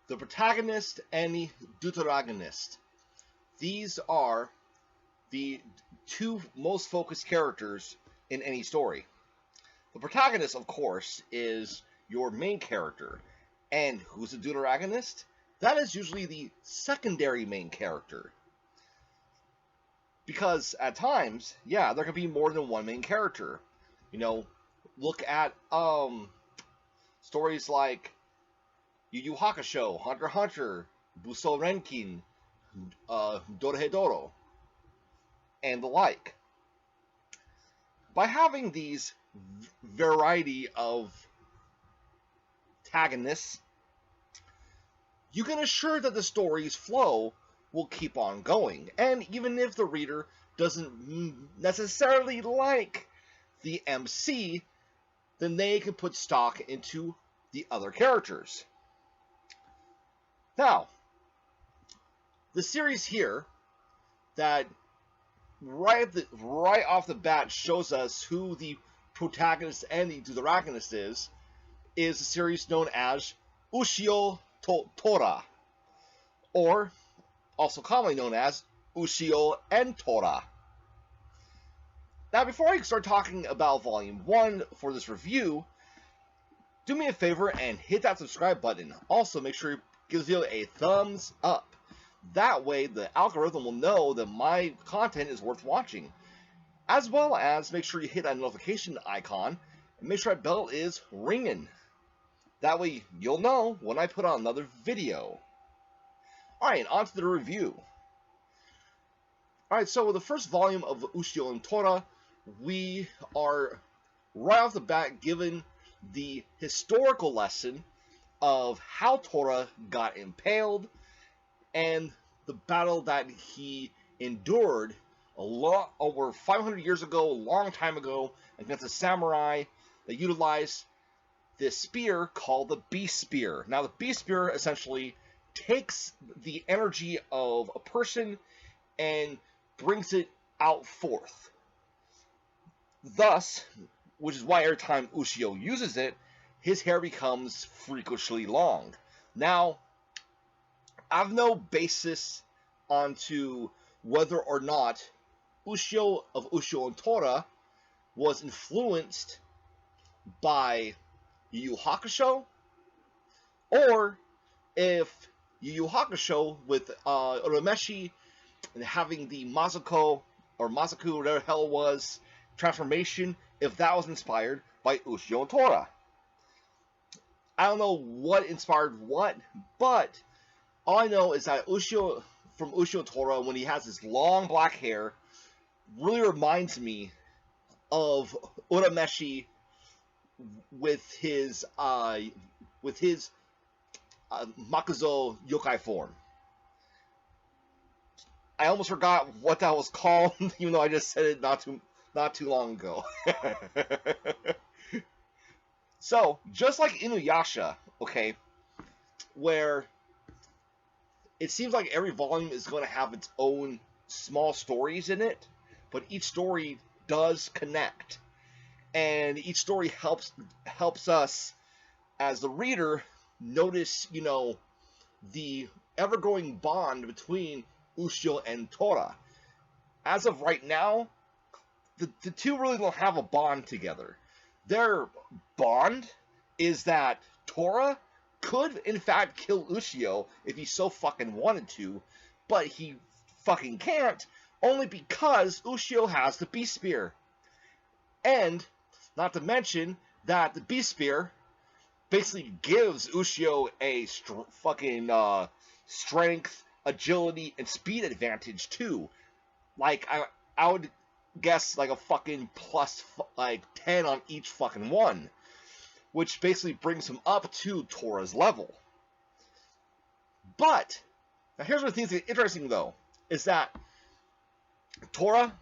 the protagonist and the deuteragonist. These are the two most focused characters in any story. The protagonist, of course, is your main character. And who's the deuteragonist? That is usually the secondary main character. Because at times, yeah, there can be more than one main character. You know, look at stories like Yu Yu Hakusho, Hunter x Hunter, Busou Renkin, Dorohedoro, and the like. By having these variety of antagonists, you can assure that the story's flow will keep on going. And even if the reader doesn't necessarily like the MC, then they can put stock into the other characters. Now, the series here that right off the bat shows us who the protagonist and the deuteragonist is a series known as Ushio to Tora, or also commonly known as Ushio and Tora. Now, before I start talking about Volume 1 for this review, do me a favor and hit that subscribe button. Also, make sure you give the video a thumbs up. That way, the algorithm will know that my content is worth watching. As well as make sure you hit that notification icon and make sure that bell is ringing. That way, you'll know when I put on another video. Alright, on to the review. Alright, so with the first volume of Ushio and Tora, we are right off the bat given the historical lesson of how Tora got impaled and the battle that he endured a lot over 500 years ago, a long time ago, against a samurai that utilized this spear called the Beast Spear. Now, the Beast Spear essentially takes the energy of a person and brings it out forth. Thus, which is why every time Ushio uses it, his hair becomes freakishly long. Now, I have no basis onto whether or not Ushio of Ushio and Tora was influenced by Yu Yu Hakusho, or if Yu Yu Hakusho with Urameshi and having the Masaku, whatever the hell it was, transformation, if that was inspired by Ushio and Tora. I don't know what inspired what, but all I know is that Ushio from Ushio and Tora, when he has his long black hair, really reminds me of Urameshi with his Makuzo yokai form. I almost forgot what that was called, even though I just said it not too long ago. So, just like Inuyasha, okay, where it seems like every volume is going to have its own small stories in it, but each story does connect. And each story helps us, as the reader, notice, the ever-growing bond between Ushio and Tora. As of right now, the two really don't have a bond together. Their bond is that Tora could, in fact, kill Ushio if he so fucking wanted to, but he fucking can't, only because Ushio has the Beast Spear. And, not to mention, that the Beast Spear basically gives Ushio a strength, agility, and speed advantage, too. Like, I would guess, like, a fucking plus, 10 on each fucking one. Which basically brings him up to Tora's level. But, now here's what things that's interesting, though, is that Tora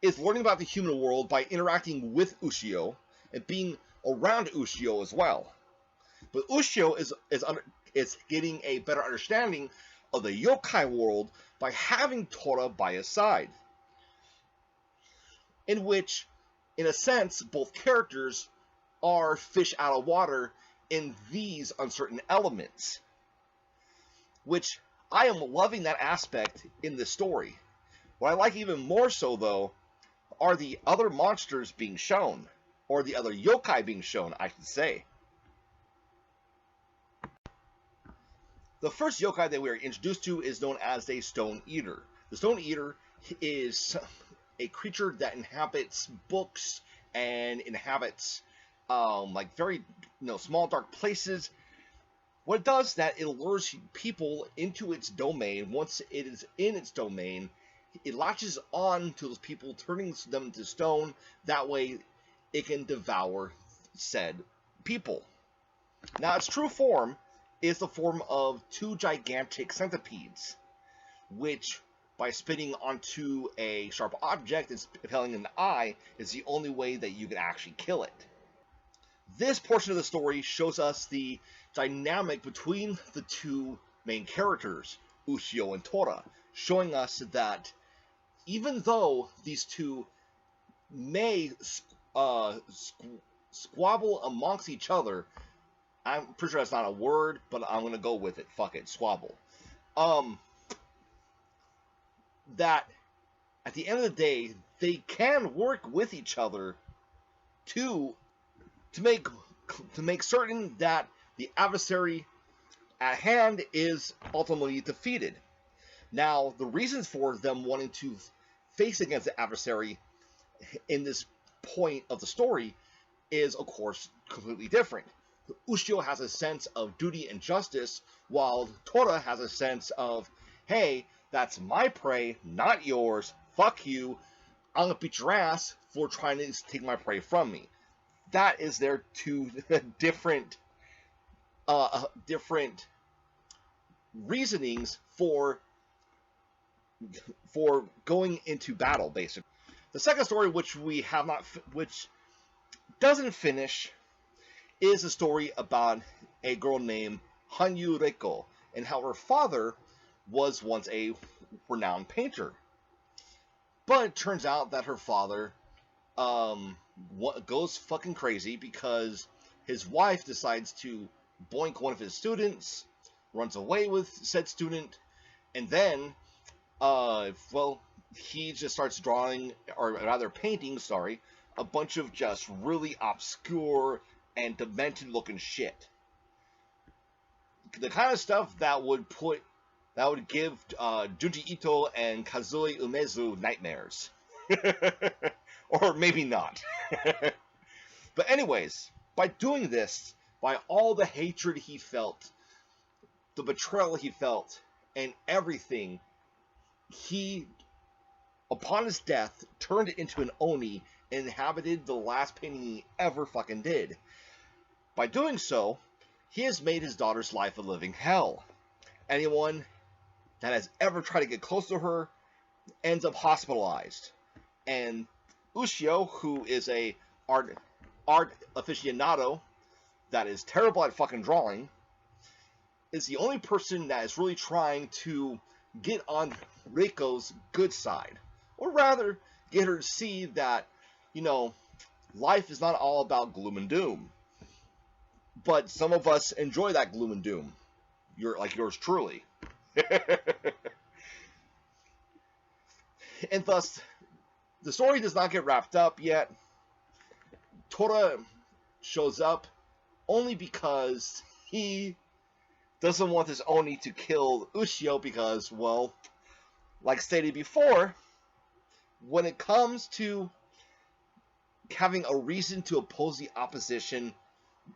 is learning about the human world by interacting with Ushio and being around Ushio as well. But Ushio is getting a better understanding of the yokai world by having Tora by his side. In which, in a sense, both characters are fish out of water in these uncertain elements. which I am loving that aspect in this story. What I like even more so, though, are the other monsters being shown, or the other yokai being shown, I should say. The first yokai that we are introduced to is known as a Stone Eater. The Stone Eater is a creature that inhabits books and inhabits like very small dark places. What it does is that it lures people into its domain. Once it is in its domain, it latches on to those people, turning them to stone. That way, it can devour said people. Now, its true form is the form of two gigantic centipedes, which, by spitting onto a sharp object and impelling an eye, is the only way that you can actually kill it. This portion of the story shows us the dynamic between the two main characters, Ushio and Tora, showing us that even though these two may squabble amongst each other, I'm pretty sure that's not a word, but I'm going to go with it. Fuck it, squabble. That at the end of the day, they can work with each other to make certain that the adversary at hand is ultimately defeated. Now, the reasons for them wanting to face against the adversary in this point of the story is, of course, completely different. Ushio has a sense of duty and justice, while Tora has a sense of, hey, that's my prey, not yours, fuck you, I'm gonna beat your ass for trying to take my prey from me. That is their two different reasonings for going into battle, basically. The second story, which doesn't finish, is a story about a girl named Hanyu Reiko and how her father was once a renowned painter. But it turns out that her father goes fucking crazy because his wife decides to boink one of his students, runs away with said student, and then, he just starts drawing, or rather painting, a bunch of just really obscure and demented-looking shit. The kind of stuff that would give Junji Ito and Kazuhiro Umezu nightmares. Or maybe not. But anyways, by doing this, by all the hatred he felt, the betrayal he felt, and everything, he, upon his death, turned into an Oni and inhabited the last painting he ever fucking did. By doing so, he has made his daughter's life a living hell. Anyone that has ever tried to get close to her ends up hospitalized. And Ushio, who is a art aficionado that is terrible at fucking drawing, is the only person that is really trying to get on Reiko's good side. Or rather, get her to see that, life is not all about gloom and doom. But some of us enjoy that gloom and doom. Yours truly. And thus, the story does not get wrapped up yet. Tora shows up only because he doesn't want this Oni to kill Ushio because, well, like stated before, when it comes to having a reason to oppose the opposition,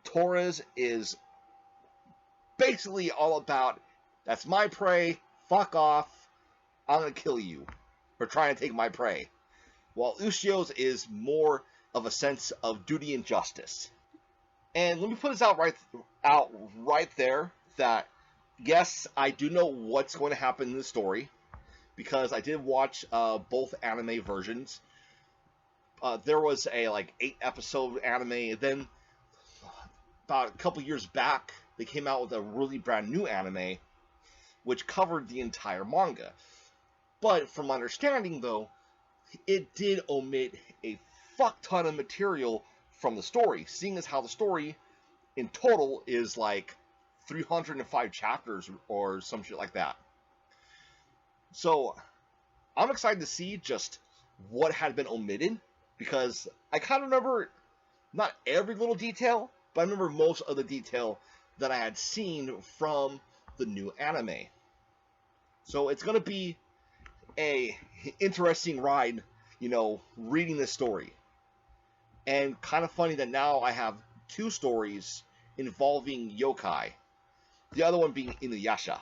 Tora's is basically all about, that's my prey, fuck off, I'm gonna kill you for trying to take my prey. While Ushio's is more of a sense of duty and justice. And let me put this out right there, that yes, I do know what's going to happen in the story, because I did watch both anime versions. There was a 8-episode anime, then about a couple years back, they came out with a really brand new anime, which covered the entire manga. But from my understanding, though, it did omit a fuck ton of material from the story, seeing as how the story in total is 305 chapters or some shit like that. So I'm excited to see just what had been omitted, because I kind of remember not every little detail, but I remember most of the detail that I had seen from the new anime. So it's going to be a interesting ride, reading this story. And kind of funny that now I have two stories involving yokai, the other one being Inuyasha.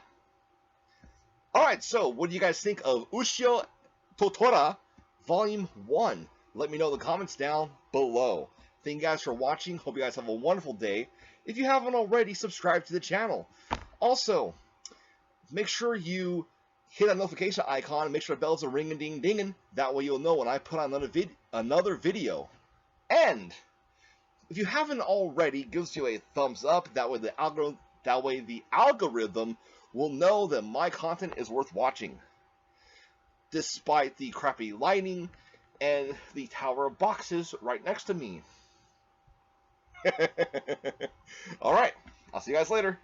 Alright, so what do you guys think of Ushio to Tora Volume 1? Let me know in the comments down below. Thank you guys for watching. Hope you guys have a wonderful day. If you haven't already, subscribe to the channel. Also, make sure you hit that notification icon. Make sure the bells are ringing, ding, dinging. That way you'll know when I put on another video. And if you haven't already, give us a thumbs up. That way the algorithm will know that my content is worth watching, despite the crappy lighting and the tower of boxes right next to me. Alright, I'll see you guys later.